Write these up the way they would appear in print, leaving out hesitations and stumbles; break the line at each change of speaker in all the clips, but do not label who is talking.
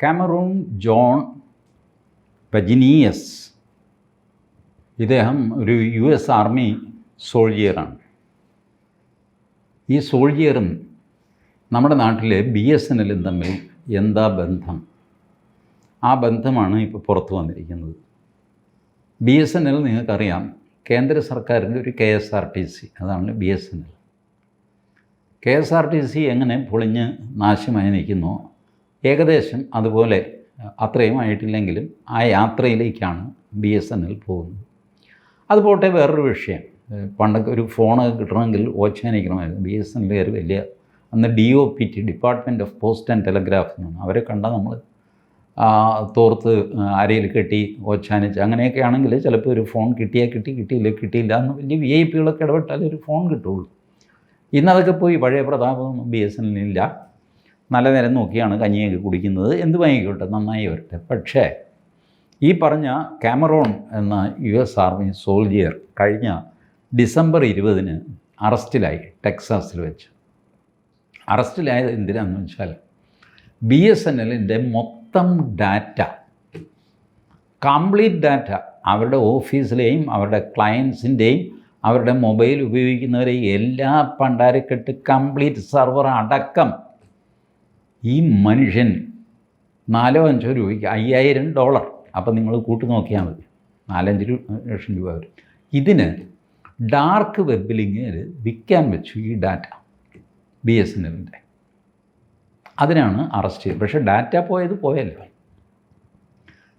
Cameroon John പജിനിയസ്, ഇദ്ദേഹം ഒരു US army സോൾജിയറാണ്. ഈ സോൾജിയറും നമ്മുടെ നാട്ടിലെ BSNLും തമ്മിൽ എന്താ ബന്ധം? ആ ബന്ധമാണ് ഇപ്പോൾ പുറത്തു വന്നിരിക്കുന്നത്. BSNL നിങ്ങൾക്കറിയാം, കേന്ദ്ര സർക്കാരിൻ്റെ ഒരു KSRTC, അതാണ് BSNL. KSRTC എങ്ങനെ പൊളിഞ്ഞ് നാശമായി നിൽക്കുന്നോ ഏകദേശം അതുപോലെ, അത്രയും ആയിട്ടില്ലെങ്കിലും ആ യാത്രയിലേക്കാണ് BSNL പോകുന്നത്. അതുപോട്ടെ, വേറൊരു വിഷയം, പണ്ടൊക്കെ ഒരു ഫോൺ കിട്ടണമെങ്കിൽ ഓച്ചാനിക്കണമായിരുന്നു. BSNLുകാർ വലിയ, അന്ന് DOPT, department of post and telegraph എന്നാണ്. അവരെ കണ്ടാൽ നമ്മൾ തോർത്ത് അരയിൽ കെട്ടി ഓച്ചാനിച്ച് അങ്ങനെയൊക്കെ ആണെങ്കിൽ ചിലപ്പോൾ ഒരു ഫോൺ കിട്ടിയാൽ കിട്ടി, കിട്ടിയില്ല എന്ന് വലിയ VIP ഇടപെട്ടാലേ ഒരു ഫോൺ കിട്ടുള്ളൂ. ഇന്നതൊക്കെ പോയി, പഴയ പ്രതാപമൊന്നും BSNLില്ല. നല്ല നേരം നോക്കിയാണ് കഞ്ഞിയൊക്കെ കുടിക്കുന്നത്. എന്ത് വാങ്ങിക്കോട്ടെ, നന്നായി വരട്ടെ. പക്ഷേ ഈ പറഞ്ഞ കാമറൂൺ എന്ന US ആർമി സോൾജിയർ കഴിഞ്ഞ ഡിസംബർ 20 അറസ്റ്റിലായി, ടെക്സാസിൽ വെച്ച്. അറസ്റ്റിലായത് എന്തിനാണെന്ന് വെച്ചാൽ BSNLിൻ്റെ മൊത്തം ഡാറ്റ, കംപ്ലീറ്റ് ഡാറ്റ, അവരുടെ ഓഫീസിലെയും അവരുടെ ക്ലയൻസിൻ്റെയും അവരുടെ മൊബൈൽ ഉപയോഗിക്കുന്നവരെയും എല്ലാ പണ്ടാരക്കെട്ട് കംപ്ലീറ്റ് സെർവർ അടക്കം ഈ മനുഷ്യൻ 4-5 രൂപയ്ക്ക് $5000, അപ്പം നിങ്ങൾ കൂട്ടി നോക്കിയാൽ മതി, 4-5 ലക്ഷം രൂപ വരും. ഇതിന് ഡാർക്ക് വെബിലിങ്ങിൽ വിൽക്കാൻ വെച്ചു ഈ ഡാറ്റ BSNLിൻ്റെ. അതിനാണ് അറസ്റ്റ് ചെയ്തത്. പക്ഷേ ഡാറ്റ പോയല്ലോ.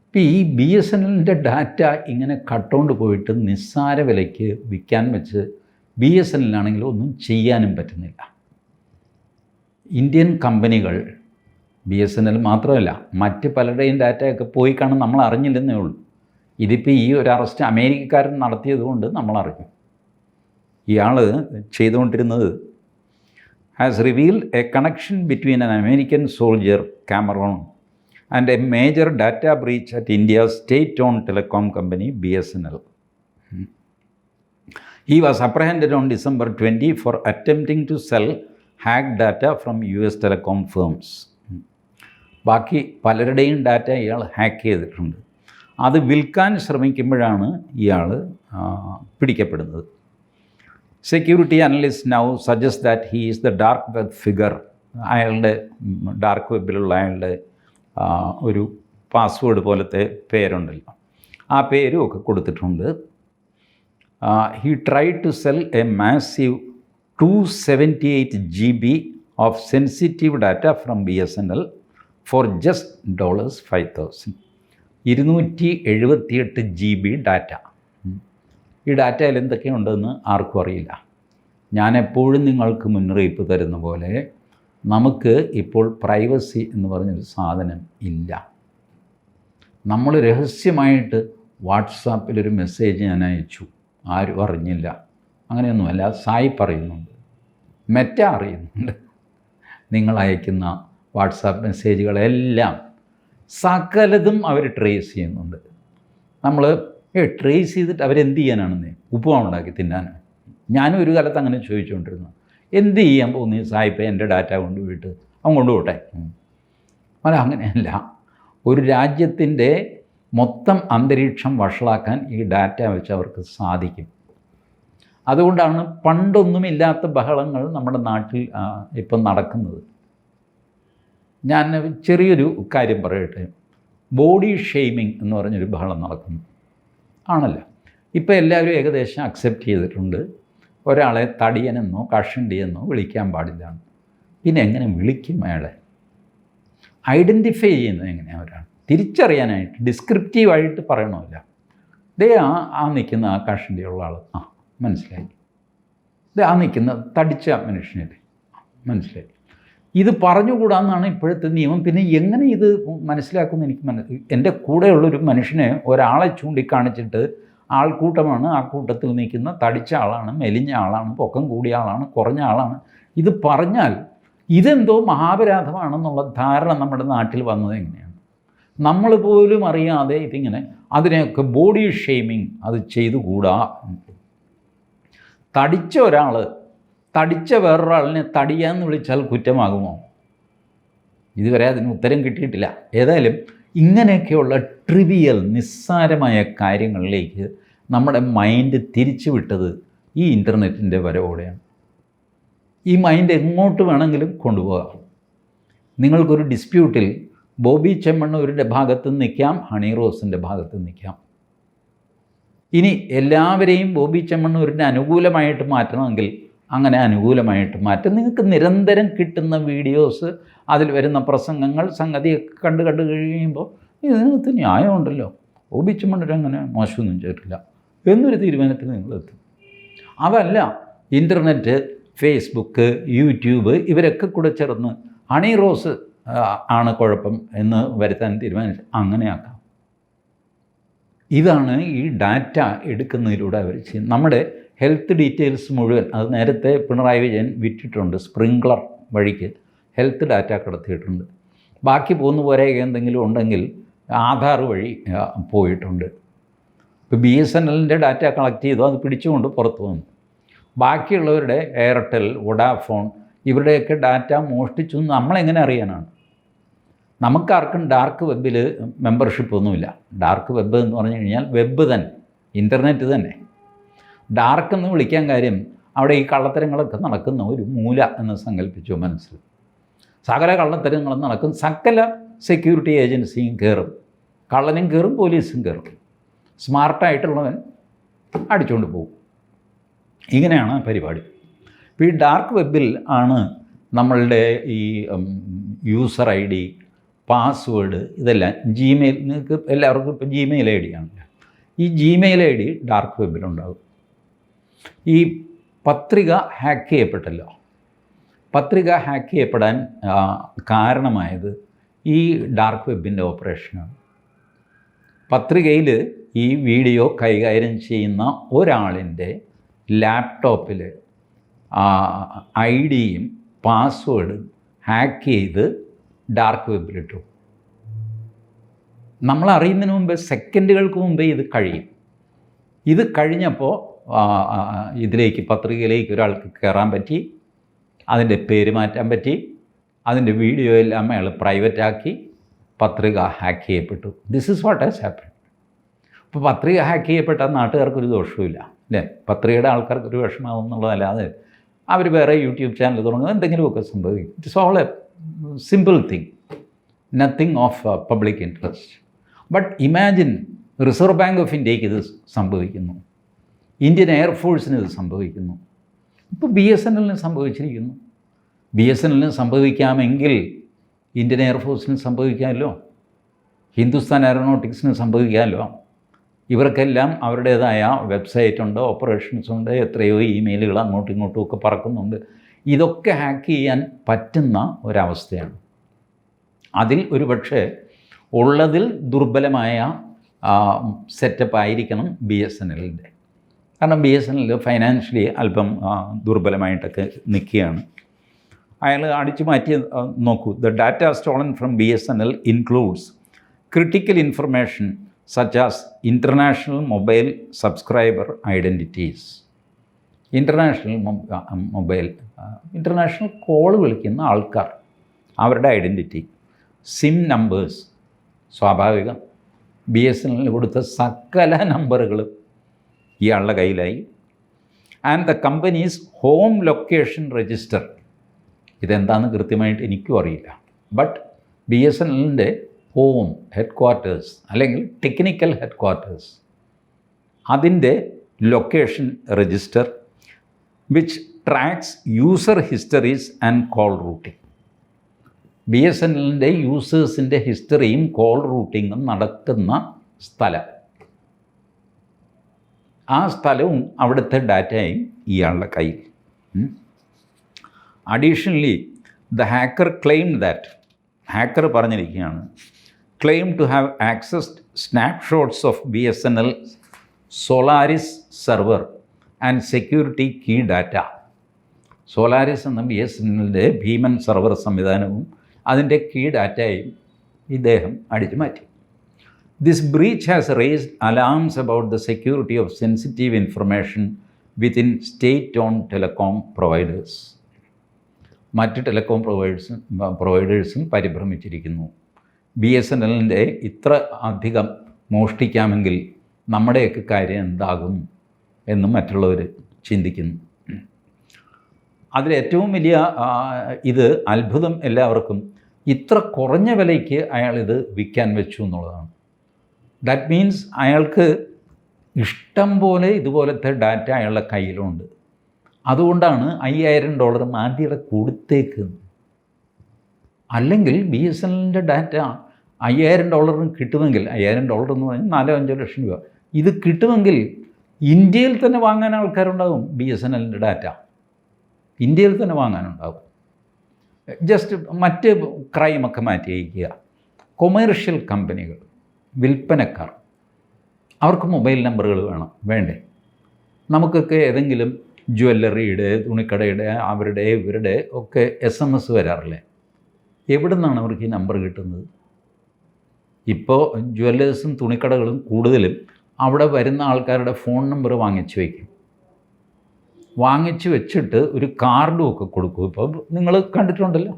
ഇപ്പം ഈ BSNLിൻ്റെ ഡാറ്റ ഇങ്ങനെ കട്ടുകൊണ്ട് പോയിട്ട് നിസ്സാര വിലയ്ക്ക് വിൽക്കാൻ വെച്ച് BSNLാണെങ്കിൽ ഒന്നും ചെയ്യാനും പറ്റുന്നില്ല. ഇന്ത്യൻ കമ്പനികൾ, BSNL മാത്രമല്ല മറ്റ് പലരുടെയും ഡാറ്റയൊക്കെ പോയി കാണും, നമ്മൾ അറിഞ്ഞില്ലെന്നേ ഉള്ളൂ. ഇതിപ്പോൾ ഈ ഒരു അറസ്റ്റ് അമേരിക്കക്കാരൻ നടത്തിയത് കൊണ്ട് നമ്മളറിഞ്ഞു. ഇയാൾ ചെയ്തുകൊണ്ടിരുന്നത് has revealed a connection between an American soldier, Cameron, and a major data breach at India's state-owned telecom company, BSNL. He was apprehended on December 20 for attempting to sell hacked data from US telecom firms. ബാക്കി പലരുടെയും data ഇയാൾ hack ചെയ്തിട്ടുണ്ട്. അത് വിൽക്കാൻ ശ്രമിക്കുമ്പോഴാണ് ഇയാൾ പിടിക്കപ്പെടുന്നത്. Security analyst now suggest that he is the dark web figure. അയാളുടെ ഡാർക്ക് വെബിലുള്ള അയാളുടെ ഒരു പാസ്വേഡ് പോലത്തെ പേരുണ്ടല്ലോ, ആ പേരും ഒക്കെ കൊടുത്തിട്ടുണ്ട്. He tried to sell a massive 278 GB of sensitive data from BSNL for just $5,000. 278 GB data. ഈ ഡാറ്റയിൽ എന്തൊക്കെയുണ്ടെന്ന് ആർക്കും അറിയില്ല. ഞാൻ എപ്പോഴും നിങ്ങൾക്ക് മുന്നറിയിപ്പ് തരുന്ന പോലെ നമുക്ക് ഇപ്പോൾ പ്രൈവസി എന്ന് പറഞ്ഞൊരു സാധനം ഇല്ല. നമ്മൾ രഹസ്യമായിട്ട് വാട്സാപ്പിലൊരു മെസ്സേജ് ഞാൻ അയച്ചു, ആരും അറിഞ്ഞില്ല, അങ്ങനെയൊന്നുമല്ല. സായി പറയുന്നുണ്ട്, മെറ്റ അറിയുന്നുണ്ട്. നിങ്ങൾ അയക്കുന്ന വാട്സാപ്പ് മെസ്സേജുകളെല്ലാം സകലതും അവർ ട്രേസ് ചെയ്യുന്നുണ്ട്. നമ്മൾ ട്രേസ് ചെയ്തിട്ട് അവരെന്ത് ചെയ്യാനാണെന്ന്, ഉപ്പുമാവ് ഉണ്ടാക്കി തിന്നാനാണ്. ഞാനും ഒരു കാലത്ത് അങ്ങനെ ചോദിച്ചുകൊണ്ടിരുന്നു, എന്ത് ചെയ്യാൻ പോകുന്നു സായിപ്പ് എൻ്റെ ഡാറ്റ കൊണ്ടുപോയിട്ട് അവൻ കൊണ്ടുപോട്ടെ. അല്ല, അങ്ങനെയല്ല. ഒരു രാജ്യത്തിൻ്റെ മൊത്തം അന്തരീക്ഷം വഷളാക്കാൻ ഈ ഡാറ്റ വെച്ച് അവർക്ക് സാധിക്കും. അതുകൊണ്ടാണ് പണ്ടൊന്നുമില്ലാത്ത ബഹളങ്ങൾ നമ്മുടെ നാട്ടിൽ ഇപ്പം നടക്കുന്നത്. ഞാൻ ചെറിയൊരു കാര്യം പറയട്ടെ. ബോഡി ഷെയ്മിങ് എന്ന് പറഞ്ഞൊരു ബഹളം നടക്കുന്നു ആണല്ലോ. ഇപ്പോൾ എല്ലാവരും ഏകദേശം അക്സെപ്റ്റ് ചെയ്തിട്ടുണ്ട്, ഒരാളെ തടിയനെന്നോ കഷണ്ടിയെന്നോ വിളിക്കാൻ പാടില്ല. പിന്നെ എങ്ങനെ വിളിക്കും അയാളെ? ഐഡൻറ്റിഫൈ ചെയ്യുന്നത് എങ്ങനെയാണ്? ഒരാൾ തിരിച്ചറിയാനായിട്ട് ഡിസ്ക്രിപ്റ്റീവായിട്ട് പറയണമില്ല. ദേ ആ നിൽക്കുന്ന ആ കഷണ്ടിയുള്ള ആൾ, മനസ്സിലായി. ദേ ആ നിൽക്കുന്ന തടിച്ച മനുഷ്യനല്ലേ, മനസ്സിലായി. ഇത് പറഞ്ഞുകൂടാന്നാണ് ഇപ്പോഴത്തെ നിയമം. പിന്നെ എങ്ങനെ ഇത് മനസ്സിലാക്കുമെന്ന് എനിക്ക് എൻ്റെ കൂടെയുള്ളൊരു മനുഷ്യനെ ഒരാളെ ചൂണ്ടിക്കാണിച്ചിട്ട് ആൾക്കൂട്ടമാണ്, ആ കൂട്ടത്തിൽ നിൽക്കുന്ന തടിച്ച ആളാണ്, മെലിഞ്ഞ ആളാണ്, പൊക്കം കൂടിയ ആളാണ്, കുറഞ്ഞ ആളാണ്, ഇത് പറഞ്ഞാൽ ഇതെന്തോ മഹാപരാധമാണെന്നുള്ള ധാരണ നമ്മുടെ നാട്ടിൽ വന്നത് എങ്ങനെയാണ്? നമ്മൾ പോലും അറിയാതെ ഇതിങ്ങനെ അതിനെയൊക്കെ ബോഡി ഷെയ്മിങ് അത് ചെയ്തുകൂടാ. തടിച്ച ഒരാൾ തടിച്ച വേറൊരാളിനെ തടിയാന്ന് വിളിച്ചാൽ കുറ്റമാകുമോ? ഇതുവരെ അതിന് ഉത്തരം കിട്ടിയിട്ടില്ല. ഏതായാലും ഇങ്ങനെയൊക്കെയുള്ള ട്രിവിയൽ നിസ്സാരമായ കാര്യങ്ങളിലേക്ക് നമ്മുടെ മൈൻഡ് തിരിച്ചു വിട്ടത് ഈ ഇൻ്റർനെറ്റിൻ്റെ വരവോടെയാണ്. ഈ മൈൻഡ് എങ്ങോട്ട് വേണമെങ്കിലും കൊണ്ടുപോകാം. നിങ്ങൾക്കൊരു ഡിസ്പ്യൂട്ടിൽ ബോബി ചെമ്മണ്ണൂരിൻ്റെ ഭാഗത്ത് നിൽക്കാം, ഹണി റോസിൻ്റെ ഭാഗത്ത് നിൽക്കാം. ഇനി എല്ലാവരെയും ബോബി ചെമ്മണ്ണൂരിൻ്റെ അനുകൂലമായിട്ട് മാറ്റണമെങ്കിൽ അങ്ങനെ അനുകൂലമായിട്ട് മാറ്റും. നിങ്ങൾക്ക് നിരന്തരം കിട്ടുന്ന വീഡിയോസ്, അതിൽ വരുന്ന പ്രസംഗങ്ങൾ, സംഗതിയൊക്കെ കണ്ട് കഴിയുമ്പോൾ ഇതിനകത്ത് ന്യായമുണ്ടല്ലോ, ബോബി ചെമ്മണ്ണൂർ അങ്ങനെ മോശമൊന്നും ചെയ്തിട്ടില്ല എന്നൊരു തീരുമാനത്തിൽ നിങ്ങളെത്തും. അതല്ല, ഇൻ്റർനെറ്റ്, ഫേസ്ബുക്ക്, യൂട്യൂബ് ഇവരൊക്കെ കൂടെ ചേർന്ന് ഹണി റോസ് ആണ് കുഴപ്പം എന്ന് വരുത്താൻ തീരുമാനിച്ചു അങ്ങനെയാക്കാം. ഇതാണ് ഈ ഡാറ്റ എടുക്കുന്നതിലൂടെ അവർ ചെയ്യുന്നത്. നമ്മുടെ ഹെൽത്ത് ഡീറ്റെയിൽസ് മുഴുവൻ അത് നേരത്തെ പിണറായി വിജയൻ വിറ്റിട്ടുണ്ട്. സ്പ്രിങ്ക്ലർ വഴിക്ക് ഹെൽത്ത് ഡാറ്റ കടത്തിയിട്ടുണ്ട്. ബാക്കി പോകുന്ന പോലെ എന്തെങ്കിലും ഉണ്ടെങ്കിൽ ആധാർ വഴി പോയിട്ടുണ്ട്. ഇപ്പോൾ BSNLൻ്റെ ഡാറ്റ കളക്ട് ചെയ്തു, അത് പിടിച്ചുകൊണ്ട് പുറത്തു വന്നു. ബാക്കിയുള്ളവരുടെ എയർടെൽ, വൊഡാഫോൺ ഇവരുടെയൊക്കെ ഡാറ്റ മോഷ്ടിച്ചു നമ്മളെങ്ങനെ അറിയാനാണ്? നമുക്കാർക്കും ഡാർക്ക് വെബിൽ മെമ്പർഷിപ്പ് ഒന്നുമില്ല. ഡാർക്ക് വെബ് എന്ന് പറഞ്ഞു കഴിഞ്ഞാൽ വെബ് തന്നെ, ഇൻ്റർനെറ്റ് തന്നെ. ഡാർക്ക് എന്ന് വിളിക്കാൻ കാര്യം അവിടെ ഈ കള്ളത്തരങ്ങളൊക്കെ നടക്കുന്ന ഒരു മൂല എന്ന് സങ്കല്പിച്ചു മനസ്സിൽ. സകല കള്ളത്തരങ്ങളും നടക്കും, സകല സെക്യൂരിറ്റി ഏജൻസിയും കയറും, കള്ളനും കയറും, പോലീസും കയറും. സ്മാർട്ടായിട്ടുള്ളവൻ അടിച്ചുകൊണ്ട് പോകും. ഇങ്ങനെയാണ് പരിപാടി. ഇപ്പോൾ ഈ ഡാർക്ക് വെബിൽ ആണ് നമ്മളുടെ ഈ യൂസർ ID, പാസ്വേഡ് ഇതെല്ലാം. ജിമെയിൽ, നിങ്ങൾക്ക് എല്ലാവർക്കും ഇപ്പോൾ ജിമെയിൽ ID ആണല്ലോ. ഈ ജിമെയിൽ ID ഡാർക്ക് വെബിലുണ്ടാകും. ഈ പത്രിക ഹാക്ക് ചെയ്യപ്പെട്ടല്ലോ. പത്രിക ഹാക്ക് ചെയ്യപ്പെടാൻ കാരണമായത് ഈ ഡാർക്ക് വെബിൻ്റെ ഓപ്പറേഷനാണ്. പത്രികയിൽ ഈ വീഡിയോ കൈകാര്യം ചെയ്യുന്ന ഒരാളിൻ്റെ ലാപ്ടോപ്പിൽ ID-യും പാസ്വേഡും ഹാക്ക് ചെയ്ത് ഡാർക്ക് വെബിലിട്ടു. നമ്മളറിയുന്നതിന് മുമ്പേ, സെക്കൻഡുകൾക്ക് മുമ്പേ ഇത് കഴിയും. ഇത് കഴിഞ്ഞപ്പോൾ ഇതിലേക്ക്, പത്രികയിലേക്ക് ഒരാൾക്ക് കയറാൻ പറ്റി, അതിൻ്റെ പേര് മാറ്റാൻ പറ്റി, അതിൻ്റെ വീഡിയോ എല്ലാം അയാൾ പ്രൈവറ്റാക്കി, പത്രിക ഹാക്ക് ചെയ്യപ്പെട്ടു. This is what has happen. ഇപ്പോൾ പത്രിക ഹാക്ക് ചെയ്യപ്പെട്ടാൽ നാട്ടുകാർക്കൊരു ദോഷവുമില്ല അല്ലേ? പത്രികയുടെ ആൾക്കാർക്കൊരു വിഷമാവും എന്നുള്ളതല്ലാതെ അവർ വേറെ യൂട്യൂബ് ചാനൽ തുടങ്ങുക, എന്തെങ്കിലുമൊക്കെ സംഭവിക്കും. It's all A simple thing, nothing of public interest. But imagine, reserve bank of ഇന്ത്യക്ക് ഇത് സംഭവിക്കുന്നു, ഇന്ത്യൻ എയർഫോഴ്സിന് ഇത് സംഭവിക്കുന്നു, ഇപ്പോൾ BSNLന് സംഭവിച്ചിരിക്കുന്നു. BSNLന് സംഭവിക്കാമെങ്കിൽ ഇന്ത്യൻ എയർഫോഴ്സിന് സംഭവിക്കാമല്ലോ, ഹിന്ദുസ്ഥാൻ എയറോനോട്ടിക്സിന് സംഭവിക്കാമല്ലോ. ഇവർക്കെല്ലാം അവരുടേതായ വെബ്സൈറ്റ് ഉണ്ട്, ഓപ്പറേഷൻസ് ഉണ്ട്, എത്രയോ ഇമെയിലുകൾ അങ്ങോട്ടും ഇങ്ങോട്ടും ഒക്കെ പറക്കുന്നുണ്ട്. ഇതൊക്കെ ഹാക്ക് ചെയ്യാൻ പറ്റുന്ന ഒരവസ്ഥയാണ്. അതിൽ ഒരു പക്ഷേ ഉള്ളതിൽ ദുർബലമായ സെറ്റപ്പ് ആയിരിക്കണം BSNLൻ്റെ. കാരണം BSNL ഫൈനാൻഷ്യലി അല്പം ദുർബലമായിട്ടൊക്കെ നിൽക്കുകയാണ്. അയാൾ അടിച്ചു മാറ്റി നോക്കൂ. The data stolen from BSNL includes critical information such as international mobile subscriber identities. international call വിളിക്കുന്ന ആൾക്കാർ, അവരുടെ ഐഡൻറ്റിറ്റി, സിം നമ്പേഴ്സ്, സ്വാഭാവികം BSNL കൊടുത്ത സകല നമ്പറുകളും ഇയാളുടെ കയ്യിലായി. And the companies home location register, ഇതെന്താണെന്ന് കൃത്യമായിട്ട് എനിക്കും അറിയില്ല. ബട്ട് BSNLൻ്റെ ഹോം ഹെഡ്ക്വാർട്ടേഴ്സ് അല്ലെങ്കിൽ ടെക്നിക്കൽ ഹെഡ്ക്വാർട്ടേഴ്സ്, അതിൻ്റെ location register which tracks user histories and call routing. BSNLൻ്റെ യൂസേഴ്സിൻ്റെ ഹിസ്റ്ററിയും കോൾ റൂട്ടിങ്ങും നടക്കുന്ന സ്ഥലം, ആ സ്ഥലവും അവിടുത്തെ ഡാറ്റയും ഇയാളുടെ കയ്യിൽ. Additionally the hacker claim that, hacker പറഞ്ഞിരിക്കുകയാണ്, claim to have accessed snapshots of BSNL Solaris server and security key data. സോളാരിസ് എന്ന BSNLൻ്റെ ഭീമൻ സർവർ സംവിധാനവും അതിൻ്റെ കീ ഡാറ്റയും ഇദ്ദേഹം അടിച്ചു മാറ്റി. This breach has raised alarms about the security of sensitive information within state-owned telecom providers. മറ്റ് telecom പ്രൊവൈഡേഴ്സും പരിഭ്രമിച്ചിരിക്കുന്നു. BSNLൻ്റെ ഇത്ര അധികം മോഷ്ടിക്കാമെങ്കിൽ നമ്മുടെയൊക്കെ കാര്യം എന്താകും എന്ന് മറ്റുള്ളവർ ചിന്തിക്കുന്നു. അതിലേറ്റവും വലിയ ഇത് അത്ഭുതം എല്ലാവർക്കും ഇത്ര കുറഞ്ഞ വിലയ്ക്ക് അയാളിത് വിൽക്കാൻ വെച്ചു എന്നുള്ളതാണ്. ദാറ്റ് മീൻസ് അയാൾക്ക് ഇഷ്ടം പോലെ ഇതുപോലത്തെ ഡാറ്റ അയാളുടെ കയ്യിലുണ്ട്. അതുകൊണ്ടാണ് $5000 ആദ്യം കൊടുത്തേക്കുന്നത്. അല്ലെങ്കിൽ BSNLൻ്റെ ഡാറ്റ $5000 കിട്ടുമെങ്കിൽ, $5000 എന്ന് പറഞ്ഞാൽ 4-5 ലക്ഷം രൂപ, ഇത് കിട്ടുമെങ്കിൽ ഇന്ത്യയിൽ തന്നെ വാങ്ങാൻ ആൾക്കാരുണ്ടാകും. BSNLൻ്റെ ഡാറ്റ ഇന്ത്യയിൽ തന്നെ വാങ്ങാനുണ്ടാകും. ജസ്റ്റ് മറ്റ് ക്രൈമൊക്കെ മാറ്റി വയ്ക്കുക. കൊമേർഷ്യൽ കമ്പനികൾ, വിൽപ്പനക്കാർ, അവർക്ക് മൊബൈൽ നമ്പറുകൾ വേണ്ടേ? നമുക്കൊക്കെ ഏതെങ്കിലും ജ്വല്ലറിയുടെ, തുണിക്കടയുടെ, അവരുടെ ഇവരുടെ ഒക്കെ SMS വരാറില്ലേ? എവിടെ നിന്നാണ് അവർക്ക് ഈ നമ്പർ കിട്ടുന്നത്? ഇപ്പോൾ ജ്വല്ലേഴ്സും തുണിക്കടകളും കൂടുതലും അവിടെ വരുന്ന ആൾക്കാരുടെ ഫോൺ നമ്പർ വാങ്ങിച്ചു വയ്ക്കും. വാങ്ങിച്ചു വെച്ചിട്ട് ഒരു കാർഡും ഒക്കെ കൊടുക്കും. ഇപ്പോൾ നിങ്ങൾ കണ്ടിട്ടുണ്ടല്ലോ,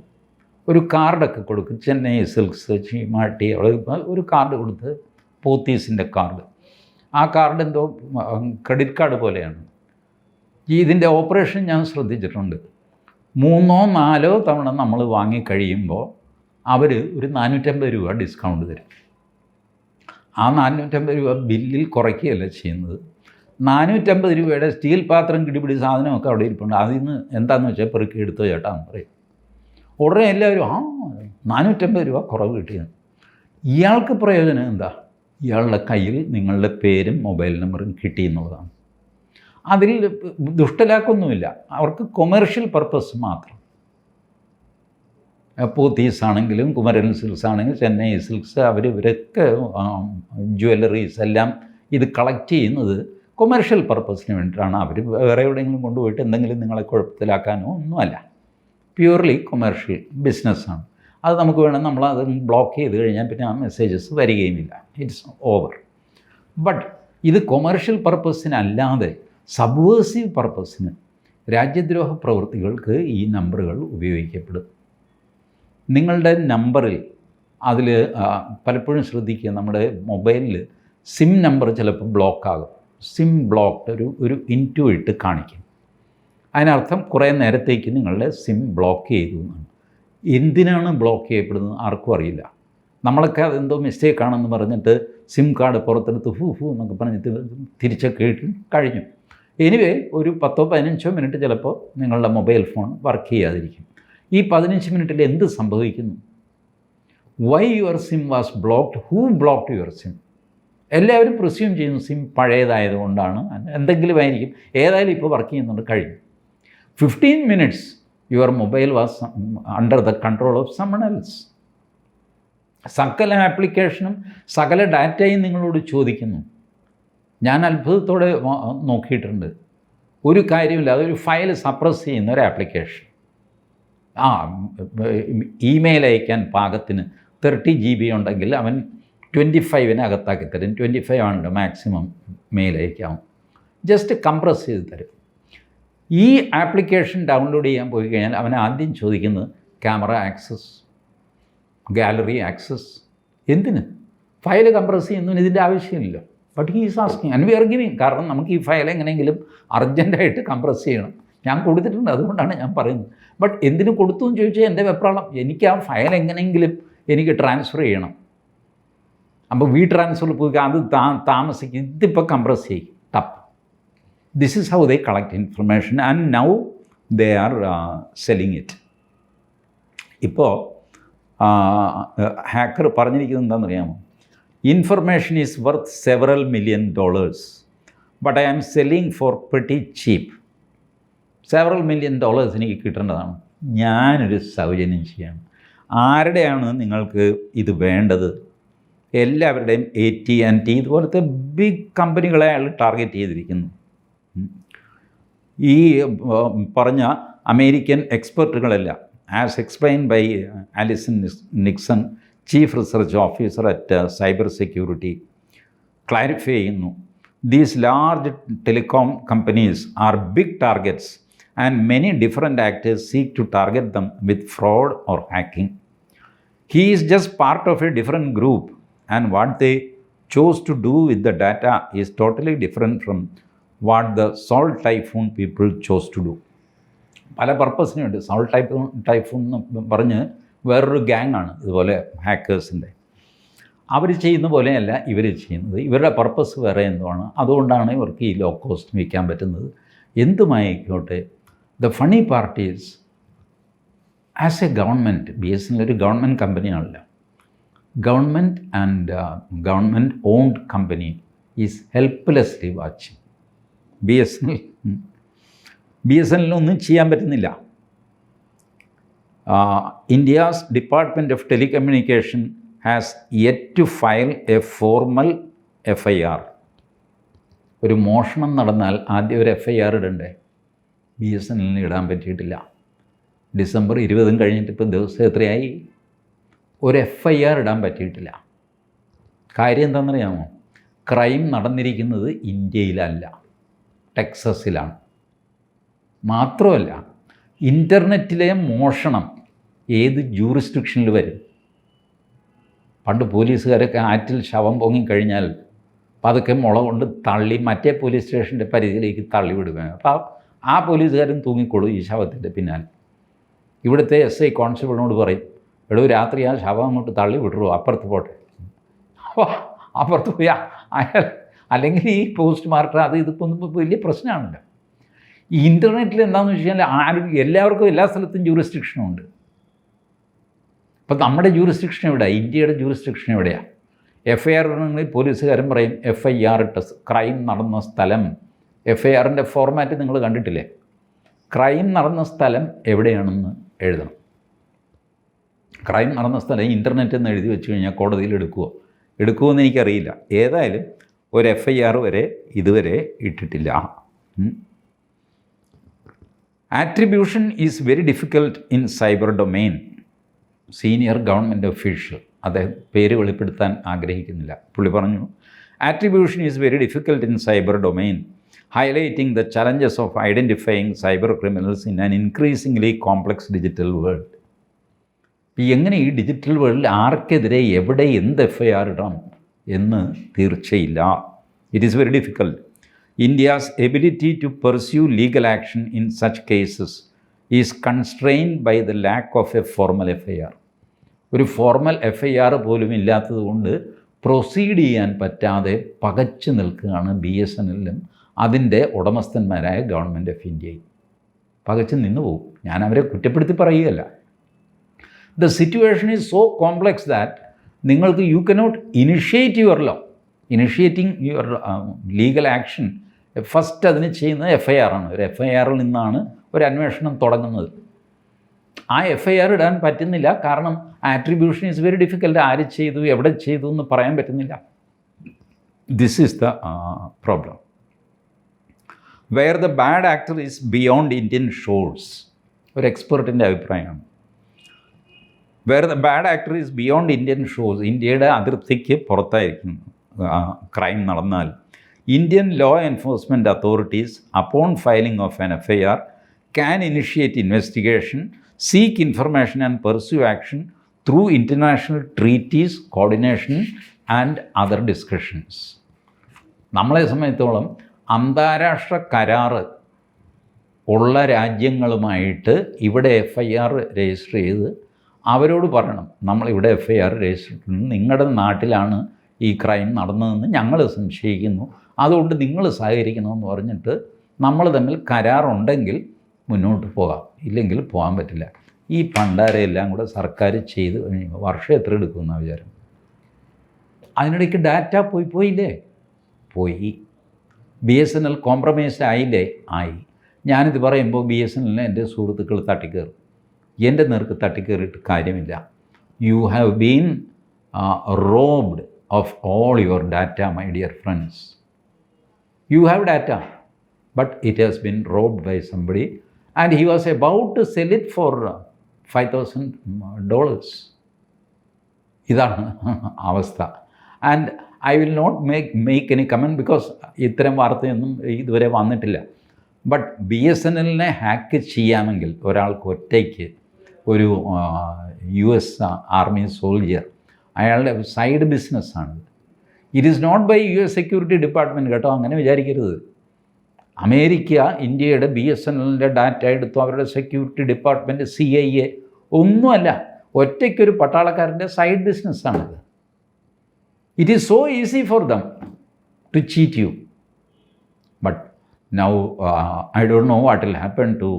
ഒരു കാർഡൊക്കെ കൊടുക്കും. ചെന്നൈ സിൽക്സ്, ചീമാട്ടി, ഒരു കാർഡ് കൊടുത്ത്, പോത്തീസിൻ്റെ കാർഡ്. ആ കാർഡ് എന്തോ ക്രെഡിറ്റ് കാർഡ് പോലെയാണ്. ഇതിൻ്റെ ഓപ്പറേഷൻ ഞാൻ ശ്രദ്ധിച്ചിട്ടുണ്ട്. 3-4 തവണ നമ്മൾ വാങ്ങിക്കഴിയുമ്പോൾ അവർ ഒരു 450 രൂപ ഡിസ്കൗണ്ട് തരും. ആ 450 രൂപ ബില്ലിൽ കുറയ്ക്കുകയല്ല ചെയ്യുന്നത്. 450 രൂപയുടെ സ്റ്റീൽ പാത്രം, കിടിപിടി സാധനമൊക്കെ അവിടെ ഇരിപ്പുണ്ട്. അതിൽ നിന്ന് എന്താണെന്ന് വെച്ചാൽ പെറുക്കി എടുത്തോ ചേട്ടാന്ന് പറയും. ഉടനെ എല്ലാവരും 450 രൂപ കുറവ് കിട്ടിയെന്ന്. ഇയാൾക്ക് പ്രയോജനം എന്താ? ഇയാളുടെ കയ്യിൽ നിങ്ങളുടെ പേരും മൊബൈൽ നമ്പറും കിട്ടി എന്നുള്ളതാണ്. അതിൽ ദുഷ്ടലാക്കൊന്നുമില്ല. അവർക്ക് കൊമേർഷ്യൽ പർപ്പസ് മാത്രം. പോത്തീസ് ആണെങ്കിലും കുമരൻ സിൽക്സ് ആണെങ്കിലും ചെന്നൈ സിൽക്സ്, ഇവരൊക്കെ ജ്വല്ലറീസ് എല്ലാം ഇത് കളക്ട് ചെയ്യുന്നത് കൊമേർഷ്യൽ പർപ്പസിന് വേണ്ടിയിട്ടാണ്. അവർ വേറെ എവിടെയെങ്കിലും കൊണ്ടുപോയിട്ട് എന്തെങ്കിലും നിങ്ങളെ കുഴപ്പത്തിലാക്കാനോ ഒന്നുമല്ല. പ്യൂർലി കൊമേർഷ്യൽ ബിസിനസ്സാണ്. അത് നമുക്ക് വേണം, നമ്മളത് ബ്ലോക്ക് ചെയ്ത് കഴിഞ്ഞാൽ പിന്നെ ആ മെസ്സേജസ് വരികയുമില്ല. It's over. ബട്ട് ഇത് കൊമേർഷ്യൽ പർപ്പസിനല്ലാതെ സബ്വേഴ്സീവ് പർപ്പസിന്, രാജ്യദ്രോഹ പ്രവൃത്തികൾക്ക് ഈ നമ്പറുകൾ ഉപയോഗിക്കപ്പെടും. നിങ്ങളുടെ നമ്പറിൽ അതിൽ പലപ്പോഴും ശ്രദ്ധിക്കുക, നമ്മുടെ മൊബൈലിൽ സിം നമ്പർ ചിലപ്പോൾ ബ്ലോക്കാകും. സിം ബ്ലോക്ക്ഡ് ഒരു ഇൻറ്റു ഇട്ട് കാണിക്കും. അതിനർത്ഥം കുറേ നേരത്തേക്ക് നിങ്ങളുടെ സിം ബ്ലോക്ക് ചെയ്തു എന്നാണ്. എന്തിനാണ് ബ്ലോക്ക് ചെയ്യപ്പെടുന്നത് ആർക്കും അറിയില്ല. നമ്മളൊക്കെ അതെന്തോ മിസ്റ്റേക്കാണെന്ന് പറഞ്ഞിട്ട് സിം കാർഡ് പുറത്തെടുത്ത് ഫൂ എന്നൊക്കെ പറഞ്ഞിട്ട് തിരിച്ചൊക്കെ ഇട്ട് കഴിഞ്ഞു. എനിവേ ഒരു 10-15 മിനിറ്റ് ചിലപ്പോൾ നിങ്ങളുടെ മൊബൈൽ ഫോൺ വർക്ക് ചെയ്യാതിരിക്കും. ഈ 15 മിനിറ്റിൽ എന്ത് സംഭവിക്കുന്നു? Why your SIM was blocked, who blocked your SIM? എല്ലാവരും പ്രിസ്യൂം ചെയ്യുന്നു സിം പഴയതായതുകൊണ്ടാണ്, എന്തെങ്കിലും ആയിരിക്കും. ഏതായാലും ഇപ്പോൾ വർക്ക് ചെയ്യുന്നുണ്ട്, കഴിഞ്ഞു. 15 minutes your mobile was under the control of someone else. സകല ആപ്ലിക്കേഷനും സകല ഡാറ്റയും നിങ്ങളോട് ചോദിക്കുന്നു. ഞാൻ അത്ഭുതത്തോടെ നോക്കിയിട്ടുണ്ട്. ഒരു കാര്യമില്ല, അതൊരു ഫയൽ സപ്രസ് ചെയ്യുന്ന ഒരു ആപ്ലിക്കേഷൻ. ഇമെയിൽ അയക്കാൻ പാകത്തിന് 30 GB ഉണ്ടെങ്കിൽ അവൻ 25 അകത്താക്കി തരും. 25 ആണ് മാക്സിമം മെയിൽ അയക്കാവും. ജസ്റ്റ് കംപ്രസ് ചെയ്ത് തരും. ഈ ആപ്ലിക്കേഷൻ ഡൗൺലോഡ് ചെയ്യാൻ പോയി കഴിഞ്ഞാൽ അവൻ ആദ്യം ചോദിക്കുന്നത് ക്യാമറ ആക്സസ്, ഗാലറി ആക്സസ്. എന്തിന്? ഫയൽ കംപ്രസ് ചെയ്യുന്നതിന് ഇതിൻ്റെ ആവശ്യമില്ല. But he is asking and we R giving. കാരണം നമുക്ക് ഈ ഫയൽ എങ്ങനെയെങ്കിലും അർജൻറ്റായിട്ട് കംപ്രസ് ചെയ്യണം. ഞാൻ കൊടുത്തിട്ടുണ്ട്, അതുകൊണ്ടാണ് ഞാൻ പറയുന്നത്. ബട്ട് എന്തിനു കൊടുത്തു എന്ന് ചോദിച്ചാൽ എൻ്റെ വെപ്രാളം. എനിക്ക് ആ ഫയൽ എങ്ങനെയെങ്കിലും എനിക്ക് ട്രാൻസ്ഫർ ചെയ്യണം. അപ്പോൾ ട്രാൻസ്ഫറിൽ പോയി അത് താമസിക്കും. ഇതിപ്പോൾ കംപ്രസ് ചെയ്യും, ടപ്പ്. This is how they collect information and now they are selling it. ഇപ്പോൾ ഹാക്കർ പറഞ്ഞിരിക്കുന്നത് എന്താണെന്നറിയാമോ? Information is worth several million dollars, but I am selling for pretty cheap. $several million എനിക്ക് കിട്ടേണ്ടതാണ്. ഞാനൊരു സൗജന്യം ചെയ്യാണ്. ആരുടെയാണ് നിങ്ങൾക്ക് ഇത് വേണ്ടത്? എല്ലാവരുടെയും AT&T ഇതുപോലത്തെ ബിഗ് കമ്പനികളെ അയാൾ ടാർഗറ്റ് ചെയ്തിരിക്കുന്നു. ഈ പറഞ്ഞ അമേരിക്കൻ എക്സ്പെർട്ടുകളെല്ലാം, as explained by Alison Nixon, chief research officer at cyber security, clarify ചെയ്യുന്നു. These large telecom companies are big targets and many different actors seek to target them with fraud or hacking. He is just part of a different group, and what they chose to do with the data is totally different from what the Salt Typhoon people chose to do. പല പർപ്പസിനുണ്ട്. Salt typhoon എന്ന് പറഞ്ഞ് വേറൊരു ഗ്യാങ്ങാണ് ഇതുപോലെ ഹാക്കേഴ്സിൻ്റെ. അവർ ചെയ്യുന്ന പോലെയല്ല ഇവർ ചെയ്യുന്നത്. ഇവരുടെ പർപ്പസ് വേറെ എന്തുമാണ്. അതുകൊണ്ടാണ് ഇവർക്ക് ഈ ലോ കോസ്റ്റ് വിൽക്കാൻ പറ്റുന്നത്. എന്തുമായിക്കോട്ടെ, the funny part is as a government, BSNL ഒരു ഗവൺമെൻറ് കമ്പനിയാണല്ലോ. Government and government owned company is helplessly watching. BSNLൊന്നും ചെയ്യാൻ പറ്റുന്നില്ല. India's Department of Telecommunication has yet to file a formal FIR. ഒരു മോഷണം നടന്നാൽ ആദ്യം ഒരു FIR ഇടണ്ടേ. BSNLന് ഇടാൻ പറ്റിയിട്ടില്ല. ഡിസംബർ 20 കഴിഞ്ഞിട്ട് ഇപ്പോൾ ദിവസം എത്രയായി? ഒരു FIR ഇടാൻ പറ്റിയിട്ടില്ല. കാര്യം എന്താണെന്നറിയാമോ? ക്രൈം നടന്നിരിക്കുന്നത് ഇന്ത്യയിലല്ല, ടെക്സസിലാണ്. മാത്രമല്ല, ഇൻ്റർനെറ്റിലെ മോഷണം ഏത് ജൂറിസ്ഡിക്ഷനിൽ വരും? പണ്ട് പോലീസുകാരൊക്കെ ആറ്റിൽ ശവം പൊങ്ങിക്കഴിഞ്ഞാൽ പതുക്കെ മുള കൊണ്ട് തള്ളി മറ്റേ പോലീസ് സ്റ്റേഷൻ്റെ പരിധിയിലേക്ക് തള്ളിവിടുകയാണ്. അപ്പോൾ ആ പോലീസുകാരൻ തൂങ്ങിക്കൊള്ളും ഈ ശവത്തിൻ്റെ പിന്നാലെ. ഇവിടുത്തെ SI കോൺസ്റ്റബിളിനോട് പറയും, എടോ രാത്രി ആ ശവം അങ്ങോട്ട് തള്ളി വിടുമോ, അപ്പുറത്ത് പോട്ടെ. അപ്പോൾ അപ്പുറത്ത് പോയി അയാൾ, അല്ലെങ്കിൽ ഈ പോസ്റ്റ്മാർട്ടം അത് ഇതൊക്കെ വലിയ പ്രശ്നമാണല്ലോ. ഈ ഇൻ്റർനെറ്റിൽ എന്താണെന്ന് വെച്ച് കഴിഞ്ഞാൽ എല്ലാവർക്കും എല്ലാ സ്ഥലത്തും ജൂറിസ്ഡിക്ഷനുണ്ട്. ഇപ്പം നമ്മുടെ ജൂറിസ്ഡിക്ഷൻ എവിടെയാണ്? ഇന്ത്യയുടെ ജൂറിസ്ഡിക്ഷൻ എവിടെയാണ്? FIR ഇടണമെങ്കിൽ പോലീസുകാരൻ പറയും FIR ഇട്ട ക്രൈം നടന്ന സ്ഥലം. FIRൻ്റെ ഫോർമാറ്റ് നിങ്ങൾ കണ്ടിട്ടില്ലേ? ക്രൈം നടന്ന സ്ഥലം എവിടെയാണെന്ന് എഴുതണം. ക്രൈം നടന്ന സ്ഥലം ഇൻ്റർനെറ്റ് എന്ന് എഴുതി വെച്ച് കഴിഞ്ഞാൽ കോടതിയിൽ എടുക്കുമോ എന്ന് എനിക്കറിയില്ല. ഏതായാലും ഒരു FIR വരെ ഇതുവരെ ഇട്ടിട്ടില്ല. Attribution is very difficult in cyber domain. Senior government official, അദ്ദേഹം പേര് വെളിപ്പെടുത്താൻ ആഗ്രഹിക്കുന്നില്ല, പുള്ളി പറഞ്ഞു, Attribution is very difficult in cyber domain, highlighting the challenges of identifying cyber criminals in an increasingly complex digital world. എങ്ങനെ ഈ ഡിജിറ്റൽ വേൾഡിൽ ആർക്കെതിരെ എവിടെ എന്ത് FIR ഇടാം എന്ന് തീർച്ചയില്ല. It is very difficult. India's ability to pursue legal action in such cases is constrained by the lack of a formal FIR. ഒരു formal FIR പോലും ഇല്ലാത്തതുകൊണ്ട് പ്രൊസീഡ് ചെയ്യാൻ പറ്റാതെ പകച്ചു നിൽക്കുകയാണ് BSNLലും അതിൻ്റെ ഉടമസ്ഥന്മാരായ ഗവൺമെൻറ് ഓഫ് ഇന്ത്യയും. പകച്ചു നിന്ന് പോകും. ഞാൻ അവരെ കുറ്റപ്പെടുത്തി പറയുകയല്ല. The situation is so complex that നിങ്ങൾക്ക് you cannot initiate your law. Initiating your legal action first അതിന് ചെയ്യുന്നത് FIR ആണ്. ഒരു FIRൽ നിന്നാണ് ഒരു അന്വേഷണം തുടങ്ങുന്നത്. ആ FIR ഇടാൻ പറ്റുന്നില്ല. കാരണം ആട്രിബ്യൂഷൻ ഈസ് വെരി ഡിഫിക്കൽട്ട്. ആര് ചെയ്തു, എവിടെ ചെയ്തു എന്ന് പറയാൻ പറ്റുന്നില്ല. This is the problem. Where the bad actor is beyond Indian shores. ഒരു എക്സ്പെർട്ടിൻ്റെ അഭിപ്രായമാണ്. Where the bad actor is beyond Indian shores. ഇന്ത്യയുടെ അതിർത്തിക്ക് പുറത്തായിരിക്കും ക്രൈം നടന്നാൽ Indian law enforcement authorities, upon filing of an FIR, can initiate investigation, seek information and pursue action through international treaties, coordination and other discussions. നമ്മളെ സംബന്ധിച്ചോളം അന്താരാഷ്ട്ര കരാറ് ഉള്ള രാജ്യങ്ങളുമായിട്ട് ഇവിടെ FIR രജിസ്റ്റർ ചെയ്ത് അവരോട് പറയണം, നമ്മളിവിടെ FIR രജിസ്റ്റർ ചെയ്തിട്ടുണ്ട്, നിങ്ങളുടെ നാട്ടിലാണ് ഈ ക്രൈം നടന്നതെന്ന് ഞങ്ങൾ സംശയിക്കുന്നു, അതുകൊണ്ട് നിങ്ങൾ സഹകരിക്കണമെന്ന് പറഞ്ഞിട്ട് നമ്മൾ തമ്മിൽ കരാറുണ്ടെങ്കിൽ മുന്നോട്ട് പോകാം, ഇല്ലെങ്കിൽ പോകാൻ പറ്റില്ല. ഈ പണ്ടാരെല്ലാം കൂടെ സർക്കാർ ചെയ്ത് കഴിയുമ്പോൾ വർഷം എത്ര എടുക്കുമെന്നാണ് വിചാരം. അതിനിടയ്ക്ക് ഡാറ്റ പോയി. BSNL കോംപ്രമൈസ്ഡ് ആയില്ലേ? ആയി. ഞാനിത് പറയുമ്പോൾ BSNLനെ എൻ്റെ സുഹൃത്തുക്കൾ തട്ടിക്കയറും. എൻ്റെ നേർക്ക് തട്ടിക്കയറിയിട്ട് കാര്യമില്ല. You have been robbed of all your data, my dear friends. You have data, but it has been robbed by somebody and he was about to sell it for $5,000. ഇതാണ് അവസ്ഥ. And I will not make any comment because ഇത്തരം വാർത്തയൊന്നും ഇതുവരെ വന്നിട്ടില്ല. But BSNL hack ചെയ്യാമെങ്കിൽ ഒരാൾക്ക് ഒറ്റയ്ക്ക് ഒരു US army soldier അയാളുടെ side ബിസിനസ്സാണിത്. It is not by US security department കേട്ടോ, അങ്ങനെ വിചാരിക്കരുത്. അമേരിക്ക ഇന്ത്യയുടെ BSNL ഡാറ്റ എടുത്തു, അവരുടെ സെക്യൂരിറ്റി ഡിപ്പാർട്ട്മെൻറ്റ് CIA ഒന്നുമല്ല, ഒറ്റയ്ക്കൊരു പട്ടാളക്കാരൻ്റെ സൈഡ് ബിസിനസ്സാണിത്. It is so easy for them to cheat you. But now I don't know what will happen to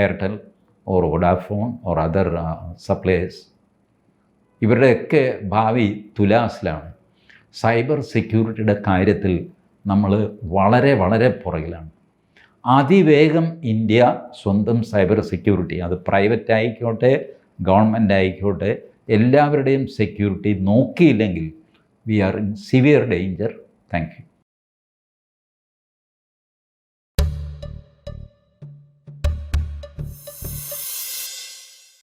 Airtel or Vodafone or other suppliers. ഇവരുടെയൊക്കെ ഭാവി തുലാസിലാണ്. Cyber സെക്യൂരിറ്റിയുടെ കാര്യത്തിൽ നമ്മൾ വളരെ വളരെ പുറകിലാണ്. അതിവേഗം ഇന്ത്യ സ്വന്തം സൈബർ സെക്യൂരിറ്റി, അത് പ്രൈവറ്റ് ആയിക്കോട്ടെ ഗവൺമെൻറ് ആയിക്കോട്ടെ, എല്ലാവരുടെയും സെക്യൂരിറ്റി നോക്കിയില്ലെങ്കിൽ we are in severe danger. Thank U.